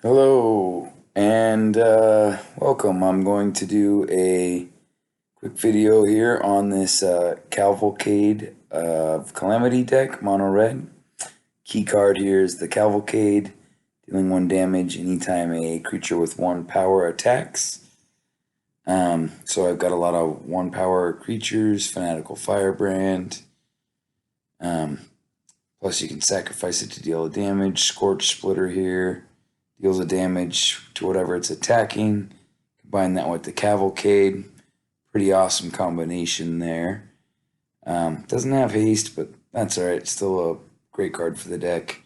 Hello and welcome. I'm going to do a quick video here on this Cavalcade of Calamity deck, mono red. Key card here is the Cavalcade, dealing 1 damage anytime a creature with 1 power attacks. So I've got a lot of 1 power creatures, Fanatical Firebrand. Plus you can sacrifice it to deal a damage. Scorch Splitter here deals a damage to whatever it's attacking. Combine that with the Cavalcade. Pretty awesome combination there. Doesn't have haste, but that's alright. Still a great card for the deck.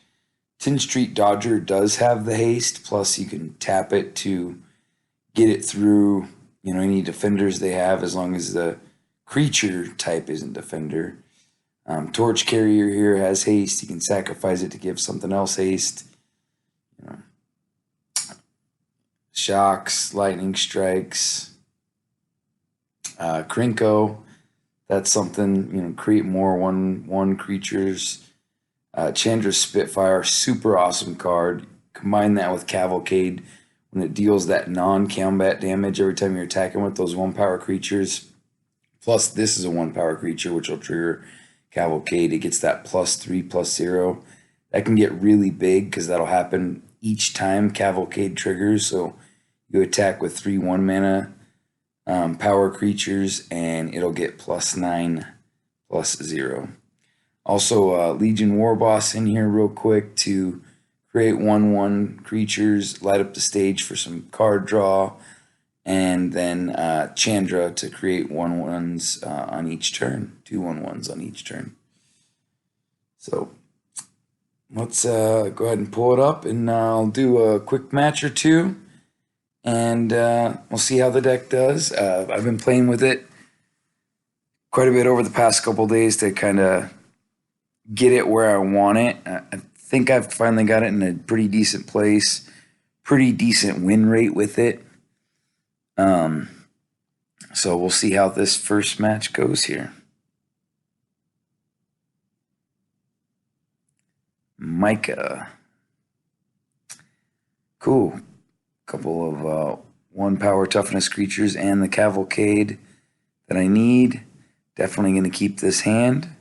Tin Street Dodger does have the haste, plus you can tap it to get it through, any defenders they have, as long as the creature type isn't defender. Torch Carrier here has haste. You can sacrifice it to give something else haste. Shocks, Lightning Strikes, Krinko. That's something, create more one creatures. Chandra's Spitfire, super awesome card. Combine that with Cavalcade when it deals that non-combat damage every time you're attacking with those 1 power creatures. Plus, this is a 1 power creature, which will trigger Cavalcade. It gets that +3/+0. That can get really big because that'll happen each time Cavalcade triggers. So you attack with 3 1 mana power creatures, and it'll get +9/+0. Also, Legion Warboss in here real quick to create 1/1 creatures, light up the stage for some card draw, and then Chandra to create 1/1s on each turn, 2 1/1s on each turn. So let's go ahead and pull it up, and I'll do a quick match or two, and we'll see how the deck does. I've been playing with it quite a bit over the past couple days to kind of get it where I want it. I think I've finally got it in a pretty decent place, pretty decent win rate with it. So we'll see how this first match goes here. Micah. Cool. Couple of 1 power toughness creatures and the Cavalcade that I need. Definitely going to keep this hand.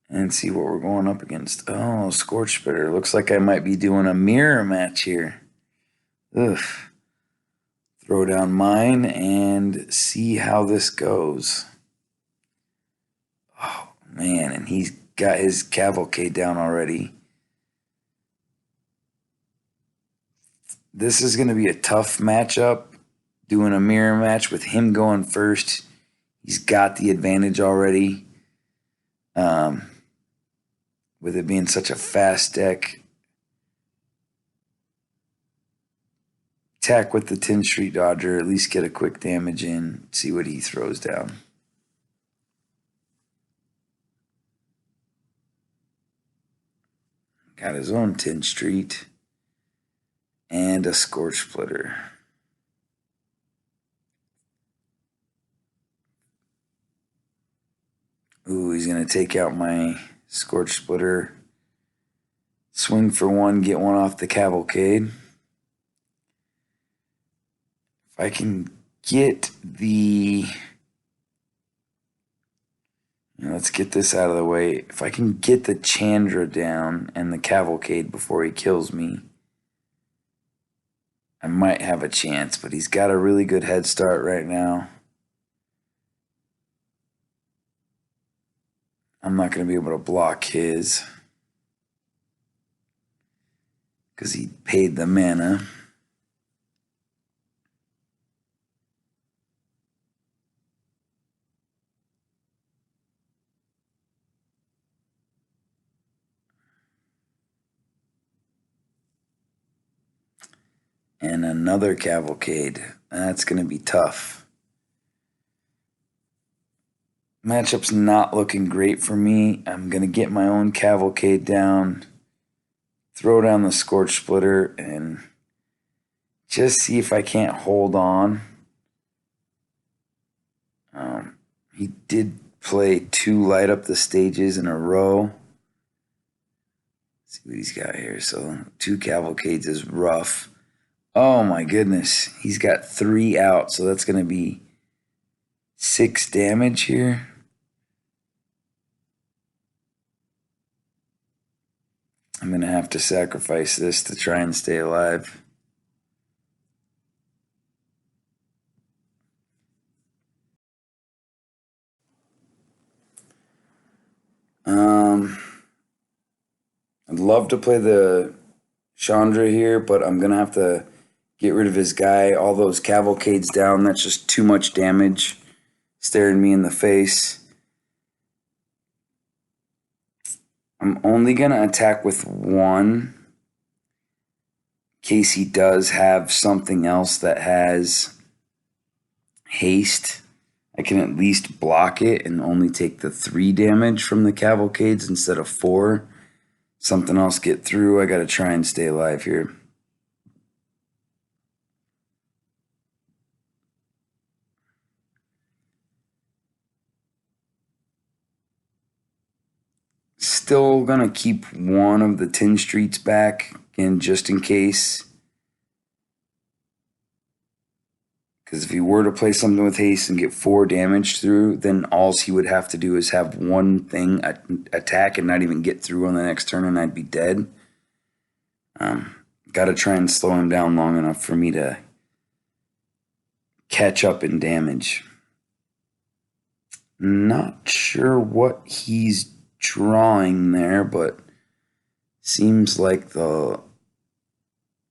And see what we're going up against. Oh, Scorch Spitter. Looks like I might be doing a mirror match here. Ugh. Throw down mine and see how this goes. Oh, man. And he's got his Cavalcade down already. This is going to be a tough matchup. Doing a mirror match with him going first. He's got the advantage already. With it being such a fast deck. Attack with the Tin Street Dodger, at least get a quick damage in, see what he throws down. Got his own Tin Street and a Scorch Splitter. Ooh, he's going to take out my Scorch Splitter. Swing for 1, get 1 off the Cavalcade. If I can get the... let's get this out of the way. If I can get the Chandra down and the Cavalcade before he kills me, I might have a chance, but he's got a really good head start right now. I'm not going to be able to block his because he paid the mana. And another Cavalcade. That's going to be tough. Matchup's not looking great for me. I'm going to get my own Cavalcade down, throw down the Scorch Splitter, and just see if I can't hold on. He did play 2 light up the stages in a row. see what he's got here. So 2 Cavalcades is rough. Oh my goodness. He's got 3 out, so that's going to be 6 damage here. I'm going to have to sacrifice this to try and stay alive. I'd love to play the Chandra here, but I'm going to have to get rid of his guy. All those Cavalcades down, that's just too much damage staring me in the face. I'm only going to attack with 1 in case he does have something else that has haste. I can at least block it and only take the 3 damage from the Cavalcades instead of 4. Something else get through. I got to try and stay alive here. Still going to keep one of the 10 streets back, and just in case. Because if he were to play something with haste and get 4 damage through, then all he would have to do is have one thing attack and not even get through on the next turn, and I'd be dead. Got to try and slow him down long enough for me to catch up in damage. Not sure what he's drawing there, but seems like the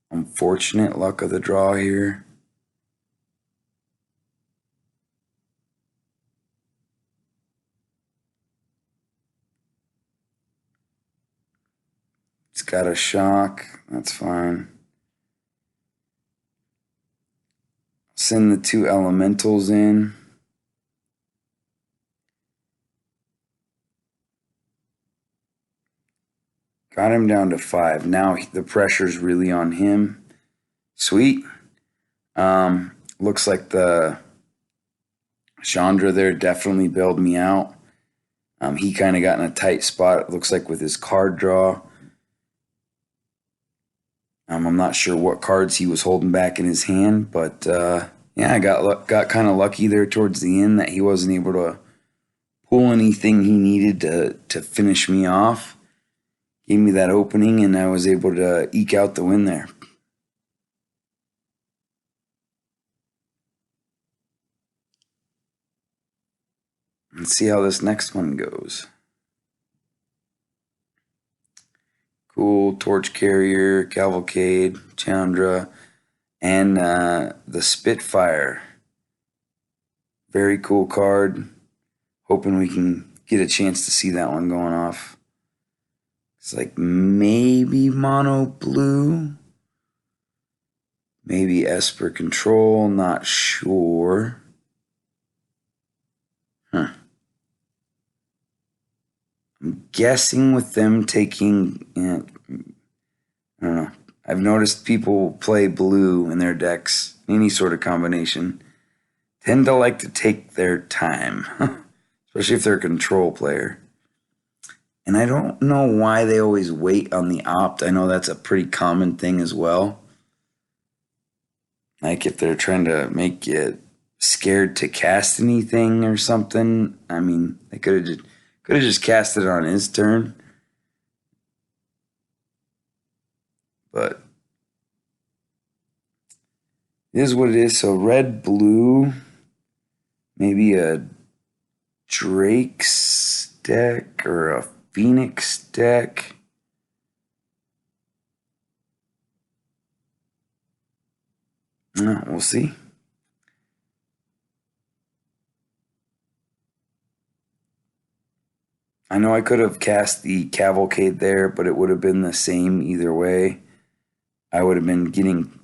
unfortunate luck of the draw here. It's got a shock. That's fine. Send the 2 elementals in. Got him down to 5. Now the pressure's really on him. Sweet. Looks like the Chandra there definitely bailed me out. He kind of got in a tight spot, it looks like, with his card draw. I'm not sure what cards he was holding back in his hand, but yeah, I got kind of lucky there towards the end that he wasn't able to pull anything he needed to finish me off. Gave me that opening, and I was able to eke out the win there. Let's see how this next one goes. Cool, Torch Carrier, Cavalcade, Chandra, and the Spitfire. Very cool card. Hoping we can get a chance to see that one going off. It's like maybe mono blue, maybe Esper Control, not sure. I'm guessing with them taking, I don't know. I've noticed people play blue in their decks, any sort of combination, tend to like to take their time, especially if they're a control player. And I don't know why they always wait on the opt. I know that's a pretty common thing as well. Like if they're trying to make you scared to cast anything or something. I mean, they could have just cast it on his turn. But it is what it is. So red, blue, maybe a Drake's deck or a Phoenix deck. We'll see. I know I could have cast the Cavalcade there, but it would have been the same either way. I would have been getting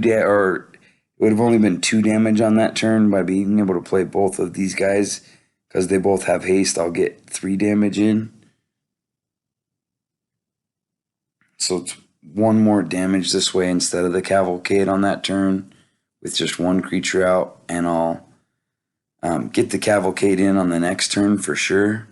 or it would have only been 2 damage on that turn by being able to play both of these guys. Because they both have haste, I'll get 3 damage in. So it's 1 more damage this way instead of the Cavalcade on that turn with just 1 creature out. And I'll get the Cavalcade in on the next turn for sure.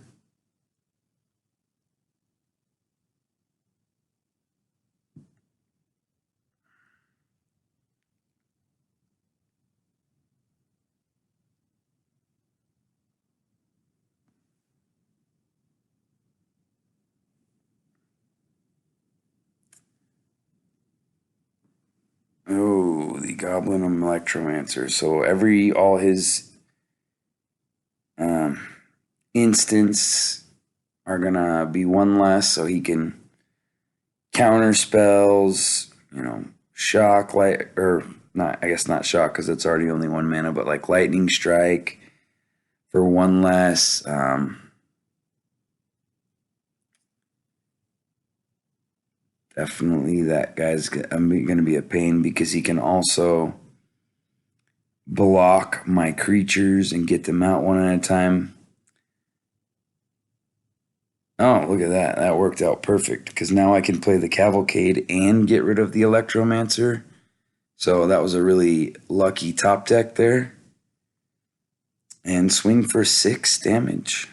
Oh, the Goblin Electromancer. So all his instants are gonna be one less, so he can counter spells, shock, light, or not, I guess not shock because it's already only 1 mana, but like lightning strike for one less. Definitely that guy's going to be a pain because he can also block my creatures and get them out one at a time. Oh, look at that. That worked out perfect because now I can play the Cavalcade and get rid of the Electromancer. So that was a really lucky top deck there. And swing for 6 damage.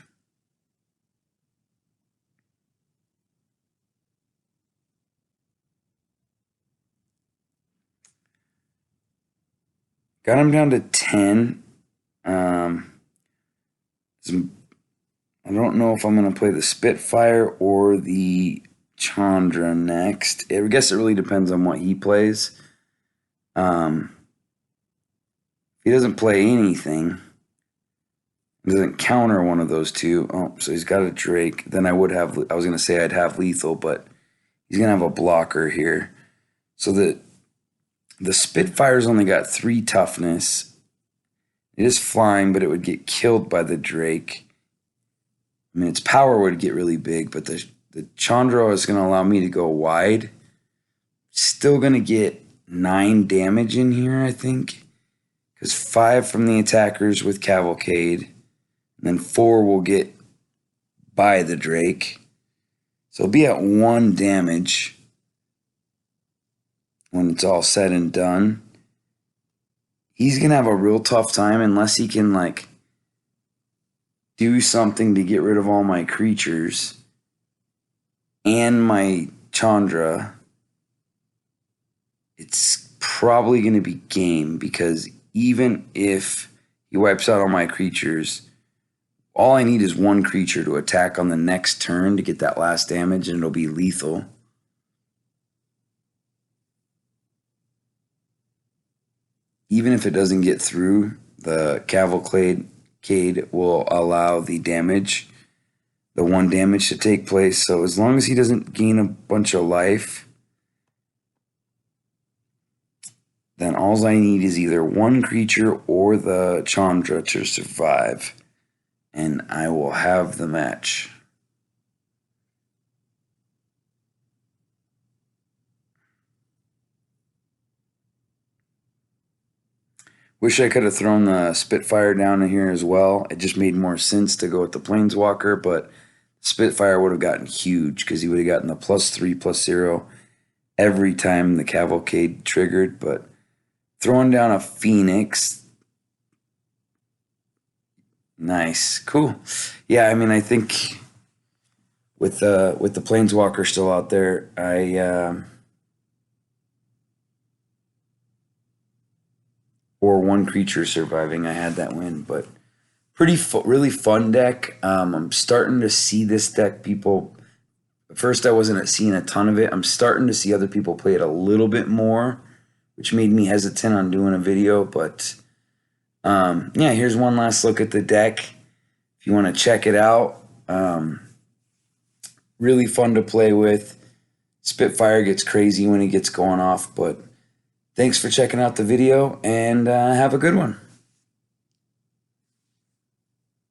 Got him down to 10. I don't know if I'm going to play the Spitfire or the Chandra next. I guess it really depends on what he plays. If he doesn't play anything, doesn't counter one of those two. Oh, so he's got a Drake. Then I was going to say I'd have lethal, but he's going to have a blocker here. So the Spitfire's only got 3 toughness. It is flying, but it would get killed by the Drake. I mean, its power would get really big, but the Chandra is going to allow me to go wide. Still going to get 9 damage in here, I think. Because 5 from the attackers with Cavalcade. And then 4 will get by the Drake. So it'll be at 1 damage when it's all said and done. He's going to have a real tough time unless he can, like, do something to get rid of all my creatures and my Chandra. It's probably going to be game because even if he wipes out all my creatures, all I need is 1 creature to attack on the next turn to get that last damage, and it'll be lethal. Even if it doesn't get through, the Cavalcade will allow the 1 damage to take place. So as long as he doesn't gain a bunch of life, then all I need is either 1 creature or the Chandra to survive, and I will have the match. Wish I could have thrown the Spitfire down in here as well. It just made more sense to go with the Planeswalker, but Spitfire would have gotten huge because he would have gotten the +3/+0 every time the Cavalcade triggered. But throwing down a Phoenix, nice, cool. Yeah, I mean, I think with the Planeswalker still out there, or 1 creature surviving, I had that win. But really fun deck. I'm starting to see this deck people. At first, I wasn't seeing a ton of it. I'm starting to see other people play it a little bit more, which made me hesitant on doing a video. But yeah, here's one last look at the deck. If you want to check it out, really fun to play with. Spitfire gets crazy when he gets going off, but thanks for checking out the video, and have a good one.